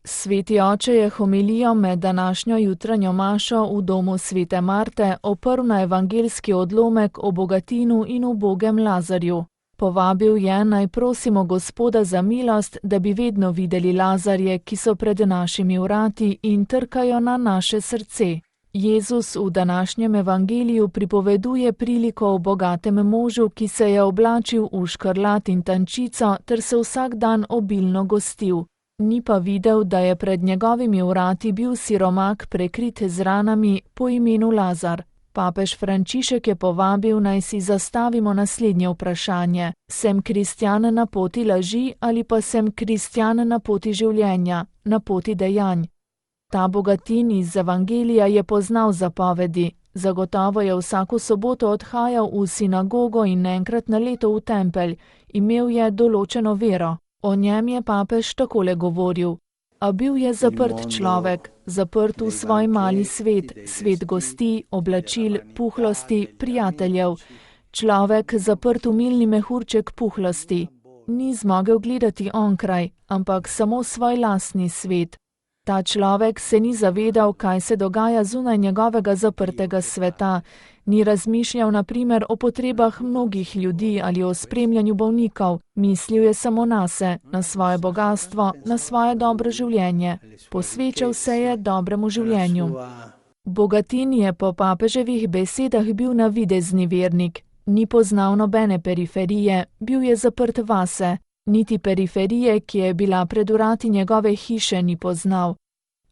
Sveti oče je homilijo med današnjo jutranjo mašo v domu svete Marte oprl na evangeljski odlomek o bogatinu in ubogem Lazarju. Povabil je, naj prosimo Gospoda za milost, da bi vedno videli Lazarje, ki so pred našimi vrati in trkajo na naše srce. Jezus v današnjem evangeliju pripoveduje priliko o bogatem možu, ki se je oblačil v škrlat in tančico ter se vsak dan obilno gostil. Ni pa videl, da je pred njegovimi vrati bil siromak prekrit z ranami po imenu Lazar. Papež Frančišek je povabil, naj si zastavimo naslednje vprašanje: sem kristjan na poti laži ali pa sem kristjan na poti življenja, na poti dejanj? Ta bogatin iz evangelija je poznal zapovedi. Zagotovo je vsako soboto odhajal v sinagogo in enkrat na leto v tempelj. Imel je določeno vero. O njem je papež takole govoril: a bil je zaprt človek, zaprt v svoj mali svet, svet gosti, oblačil, puhlosti, prijateljev. Človek zaprt v milni mehurček puhlosti. Ni zmogel gledati onkraj, ampak samo svoj lastni svet. Ta človek se ni zavedal, kaj se dogaja zunaj njegovega zaprtega sveta. Ni razmišljal na primer o potrebah mnogih ljudi ali o spremljanju bolnikov. Mislil je samo nase, na svoje bogastvo, na svoje dobro življenje. Posvečal se je dobremu življenju. Bogatin je po papeževih besedah bil navidezni vernik. Ni poznal nobene periferije, bil je zaprt vase. Niti periferije, ki je bila pred vrati njegove hiše, ni poznal.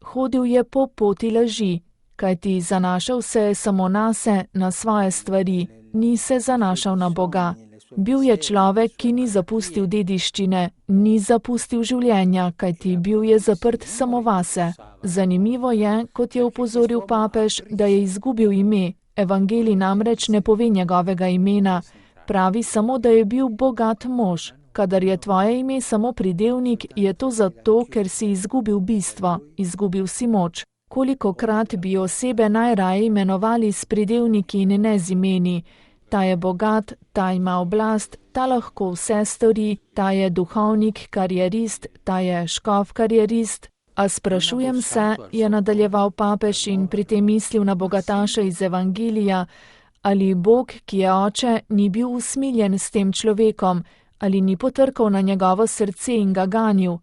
Hodil je po poti laži, kajti zanašal se je samo nase, na svoje stvari, ni se zanašal na Boga. Bil je človek, ki ni zapustil dediščine, ni zapustil življenja, kajti bil je zaprt samo vase. Zanimivo je, kot je opozoril papež, da je izgubil ime. Evangelij namreč ne pove njegovega imena, pravi samo, da je bil bogat mož. Kadar je tvoje ime samo pridevnik, je to zato, ker si izgubil bistvo, izgubil si moč. Kolikokrat bi osebe najraje imenovali s pridevniki in ne z imeni. Ta je bogat, ta ima oblast, ta lahko vse stori, ta je duhovnik, karierist, ta je škof karierist. A sprašujem se, je nadaljeval papež in pri tem mislil na bogataša iz evangelija, ali Bog, ki je oče, ni bil usmiljen s tem človekom, ali ni potrkal na njegovo srce in ga ganil,